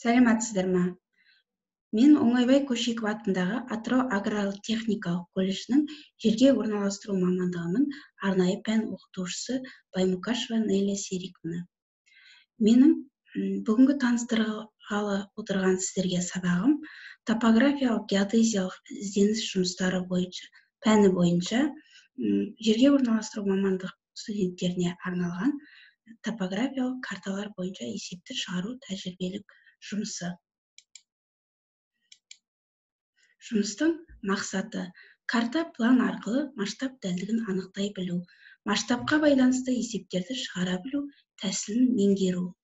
Сәлеметсіздер ме? Мен Оңайбай Көшеков атындағы Атырау агротехникалық колледжінің жерге орналастыру мамандығының арнайы пән оқытушысы Баймұқашева Неля Сериковна. Менің бүгінгі таныстырғалы отырған сіздерге сабағым топографиялық геодезиялық ізденіс жұмыстары пәні бойынша жерге орналастыру мамандық студенттеріне арналған топографиялық карталар бойынша есепті шығару тәжірибелік жұмысы. Жұмыстың мақсаты карта план арқылы масштаб дәлдігін анықтай білу, масштабқа байланысты есептерді шығара білу тәсілін меңгеру,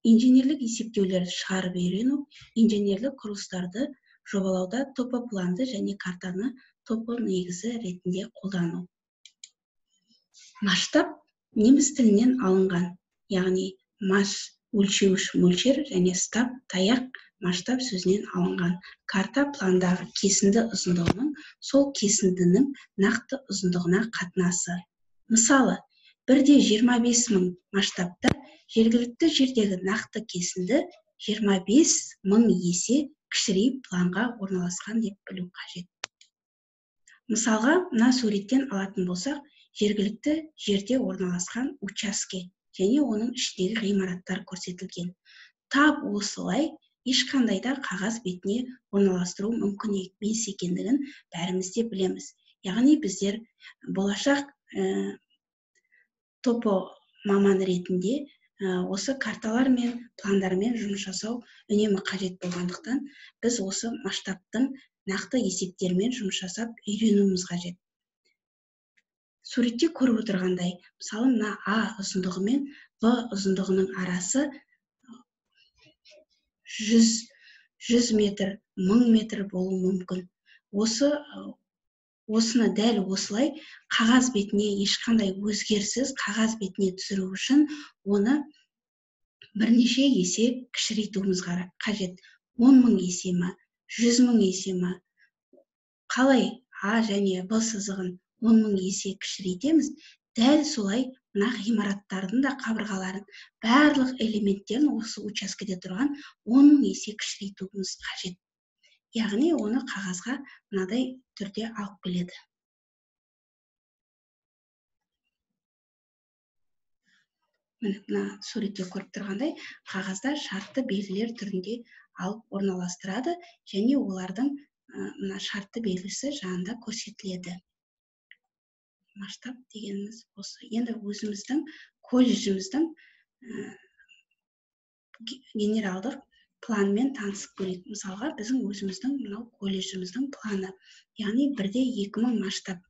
инженерлік есептеулерді шығарып үйрену, инженерлік құрылыстарды жобалауда топопланды және картаны топо негізі ретінде қолдану. Масштаб неміс тілінен алынған, яғни маш өлшеуіш мөлшер және стап таяқ масштаб сөзінен алынған. Карта пландағы кесінді ұзындығының сол кесіндінің нақты ұзындығына қатынасы. Мысалы, 1/25.000 масштабта жергілікті жердегі нақты кесінді 25.000 есе кішірейіп планға орналасқан деп білу қажет. Мысалға, мына суреттен алатын болсақ, жергілікті жерде орналасқан учаске және оның ішіндегі ғимараттар көрсетілген. Тап осылай ешқандайда қағаз бетіне орналастыру мүмкін емес екендігін бәріміз де білеміз. Яғни біздер болашақ топо маман ретінде осы карталар мен пландармен жұмыс жасау үнемі қажет болғандықтан, біз осы масштабтың нақты есептермен жұмыс жасап үйренуіміз қажет. Суретте көріп отырғандай, мысалы, мына А ұзындығы мен В ұзындығының арасы 100 метр, 1000 метр болуы мүмкін. Осыны дәл осылай қағаз бетіне ешқандай өзгерсіз қағаз бетіне түсіру үшін оны бірнеше есе кішірейтуіміз қажет. 10.000 есе ма, 100.000 есе ма? Қалай А және В сызығын 10.000 есе кішірейтеміз, дәл солай мына ғимараттардың да қабырғаларын, барлық элементтерін осы учаскеде тұрған 10.000 есе кішірейтуіміз қажет. Яғни оны қағазға мынадай түрде алып келеді. Мына суретте көріп тұрғандай, қағазда шартты белгілер түрінде алып орналастырады және олардың мына шартты белгісі жанында көрсетіледі. Масштаб дегеніміз осы. Енді өзіміздің колледжіміздің генералдық планмен танысып көрейік. Мысалға, біздің өзіміздің мынау колледжіміздің планы, яғни 1/2000 масштаб.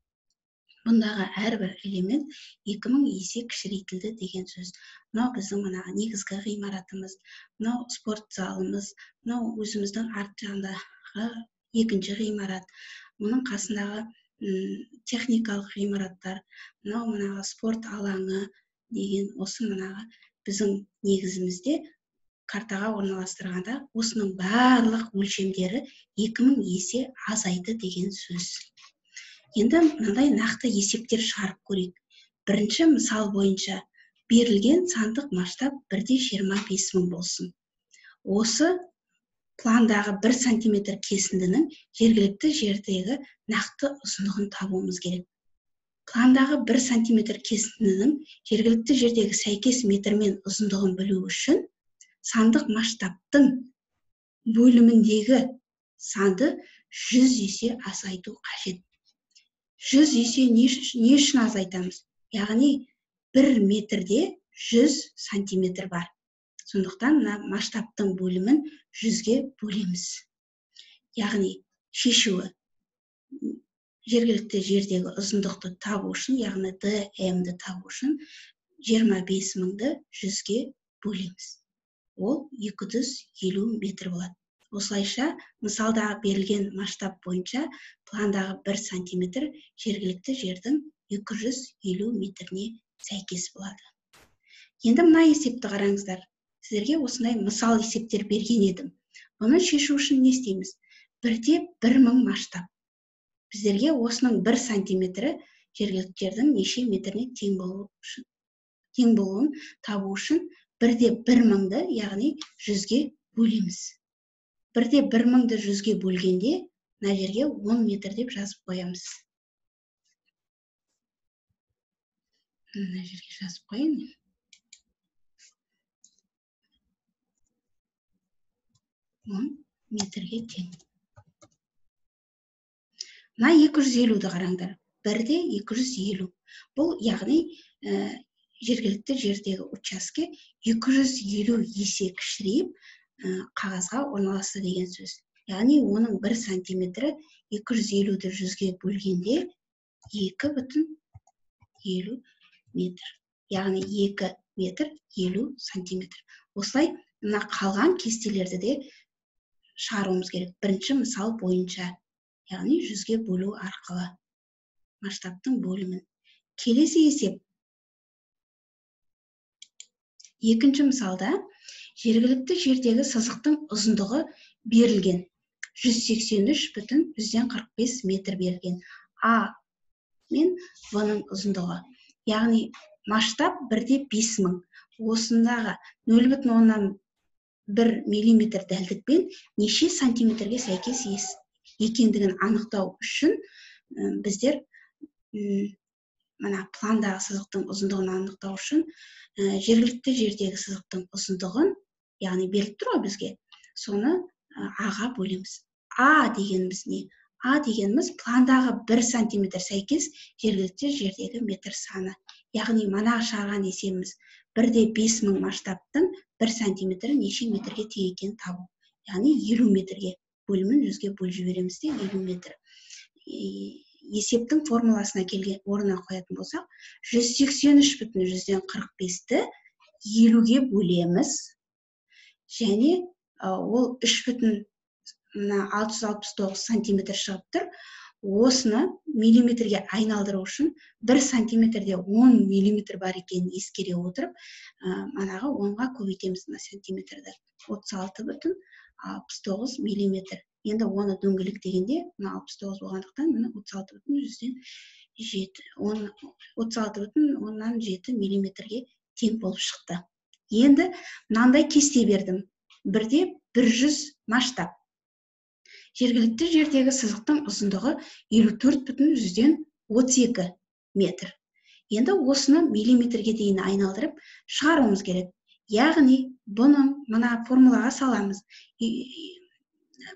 Бұндағы әрбір элемент 2000 есе кішірейтілді деген сөз. Мынау біздің негізгі ғимаратымыз, мынау спорт залымыз, мынау өзіміздің арт жағындағы екінші ғимарат, мұның қасындағы техникалық ғимараттар, мынау спорт алаңы деген осы біздің негізімізде картаға орналастырғанда осының барлық өлшемдері 2000 есе азайды деген сөз. Енді мынандай нақты есептер шығарып көрейік. Бірінші мысал бойынша берілген сандық масштаб 1/25.000 болсын. Осы пландағы 1 сантиметр кесіндінің жергілікті жердегі нақты ұзындығын табуымыз керек. Пландағы 1 сантиметр кесіндінің жергілікті жердегі сәйкес метрмен ұзындығын білу үшін сандық масштабтың бөліміндегі санды 100 есе азайту қажет. 100 есе не үшін азайтамыз? Яғни 1 метрде 100 сантиметр бар. Сондықтан масштабтың бөлімін 100-ге бөлеміз. Яғни шешуі жергілікті жердегі ұзындықты табу үшін, яғни DM-ді табу үшін 25.000-ді 100-ге бөлеміз. Ол 250 метр болады. Осылайша, мысалдағы берілген масштаб бойынша пландағы 1 сантиметр жергілікті жердің 250 метріне сәйкес болады. Енді мына есепті қараңыздар. Сіздерге осындай мысал есептер берген едім. Бұны шешу үшін не істейміз? 1/1000 масштаб. Біздерге осының 1 сантиметрі жергілікті жердің неше метріне тең болуын табу үшін 1/1000-ді, яғни 100-ге бөлеміз. Бірде 1000-ды 100-ге бөлгенде, мына жерге 10 метр деп жазып қоямыз. Мына жерге жазып қойын. 10 метрге тең. Мына 250-ді қараңдар. 1-де 250. Бұл яғни жергілікті жердегі участке 250 есе кішірейіп қағазға орналасты деген сөз. Яғни оның 1 сантиметрі 250-ді 100-ге бөлгенде 2,50 метр. Яғни 2 метр 50 сантиметр. Осылай мына қалған кестелерді де шығаруымыз керек. Бірінші мысал бойынша, яғни 100-ге бөлу арқылы масштабтың бөлімін. Келесі есеп. Екінші мысалда жергілікті жердегі сызықтың ұзындығы берілген. 183,45 метр берілген. А мен В-ның ұзындығы. Яғни масштаб 1-де 5000. Осындағы 0,1 миллиметр дәлдікпен неше сантиметрге сәйкес екендігін анықтау үшін біздер мына пландағы сызықтың ұзындығын анықтау үшін жергілікті жердегі сызықтың ұзындығын, яғни беріліп тұр ғой бізге, соны А-ға бөлеміз. А дегеніміз не? А дегеніміз пландағы 1 сантиметр сәйкес жергілікті жердегі метр саны. Яғни манағы шығарған есебіміз 1-де 5000 масштабтың 1 сантиметрі неше метрге тең екенін табу. Яғни 50 метрге бөлімін 100-ге бөліп жібереміз де 50 метр. Есептің формуласына келген орнына қоятын болсақ, 183,45-ті 50-ге бөлеміз. Және ол 3,669 сантиметр шығып тұр. Осыны миллиметрге айналдыру үшін 1 сантиметрде 10 миллиметр бар екенін ескере отырып, манағы 10-ға көбейтеміз сантиметрді. 36,69 миллиметр. Енді оны дөңгелек дегенде, 69 болғандықтан, 36,7 миллиметрге тең болып шықты. Енді мынандай кесте бердім. 1-де 100 масштаб. Жергілікті жердегі сызықтың ұзындығы 54,32 метр. Енді осыны миллиметрге дейін айналдырып шығаруымыз керек. Яғни бұны мына формулаға саламыз.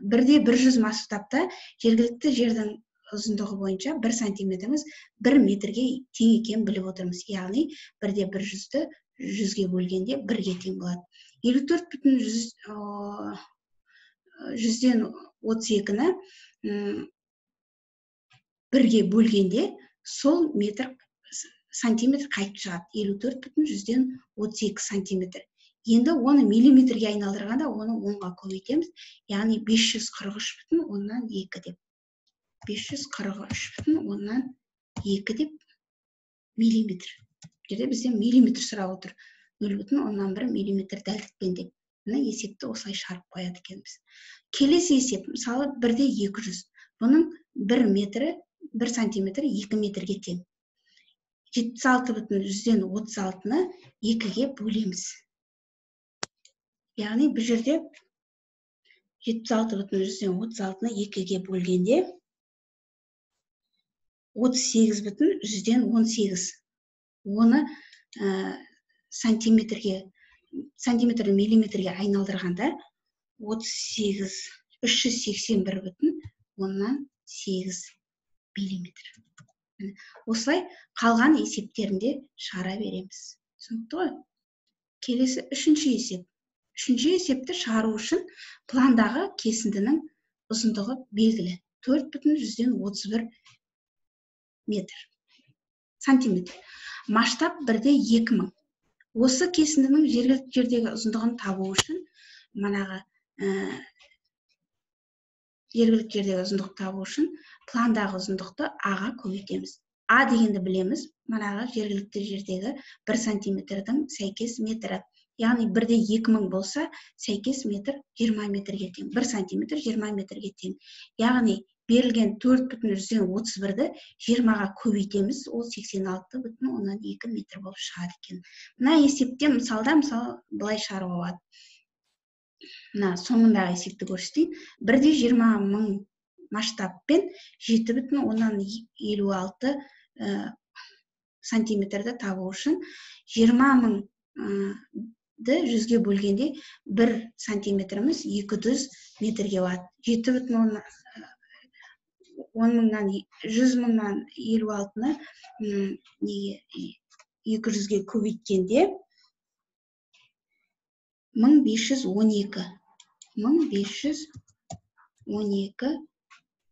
1-де 100 масштабта жергілікті жердің ұзындығы бойынша 1 сантиметріміз 1 метрге тең екенін біліп отырмыз. Яғни 1-де 100-ді 100-ге бөлгенде 1-ге тең болады. 54,32-ні 1-ге бөлгенде сол сантиметр қайтып шығады. 54,32 сантиметр. Енді оны миллиметрге айналдырғанда, оны 10-ға көбейтеміз. Яғни 543,2 деп. 543,2 деп миллиметр. Жерде бізде миллиметр сұрап отыр. 0,1 миллиметр дәлдікпен деп. Мына есепті осылай шығарып қояды екенбіз. Келесі есеп, мысалы 1-де 200. Бұның 1 сантиметрі 2 метрге тең. 76,36-ны 2-ге бөлеміз. Яғни бұл жерде 76,36-ны 2-ге бөлгенде 38,18. Оны сантиметр миллиметрге айналдырғанда 381,8 миллиметр. Осылай қалған есептерінде шығара береміз. Түсінікті ғой? Келесі үшінші есеп. Үшінші есепті шығару үшін пландағы кесіндінің ұзындығы белгілі. 4,31 метр. Сантиметр. Масштаб 1-де 2000. Осы кесіндінің жергілікті жердегі ұзындығын табу үшін манағы жергілікті жердегі ұзындықты табу үшін пландағы ұзындықты А-ға көбейтеміз. А дегенді білеміз, манағы жергілікті жердегі 1 сантиметрдің сәйкес метрі. Яғни 1-де 2000 болса, сәйкес метр 20 метрге тең. 1 сантиметр 20 метрге тең. Яғни берілген 4,31-ді 20-ға көбейтеміз, ол 86,2 метр болып шығады екен. Мына есепте мысалда былай шығаруға болады. мына соңындағы есепті көрсетейін. 1,20,000 масштабпен 7,56 сантиметрді табу үшін 20,000-ді 100-ге бөлгенде 1 сантиметріміз 200 метрге болады. 100,000-ны 200-ге көбейткенде 1512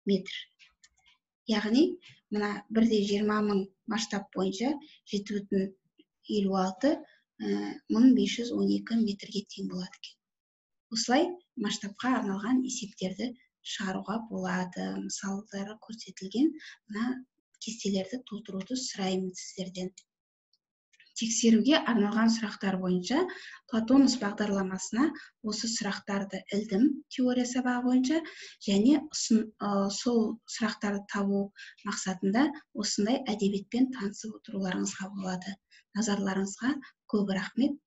метр. Яғни, мына 1,20,000 масштаб бойынша 7,56 1512 метрге тең болады екен. Осылай масштабқа арналған есептерді шығаруға болады. Мысалдары көрсетілген мына кестелерді толтыруды сұраймын сіздерден. Тексеруге арналған сұрақтар бойынша Платонус бағдарламасына осы сұрақтарды ілдім теория сабағы бойынша, және сол сұрақтарды табу мақсатында осындай әдебиетпен танысып отыруларыңызға болады. Назарларыңызға көп рахмет.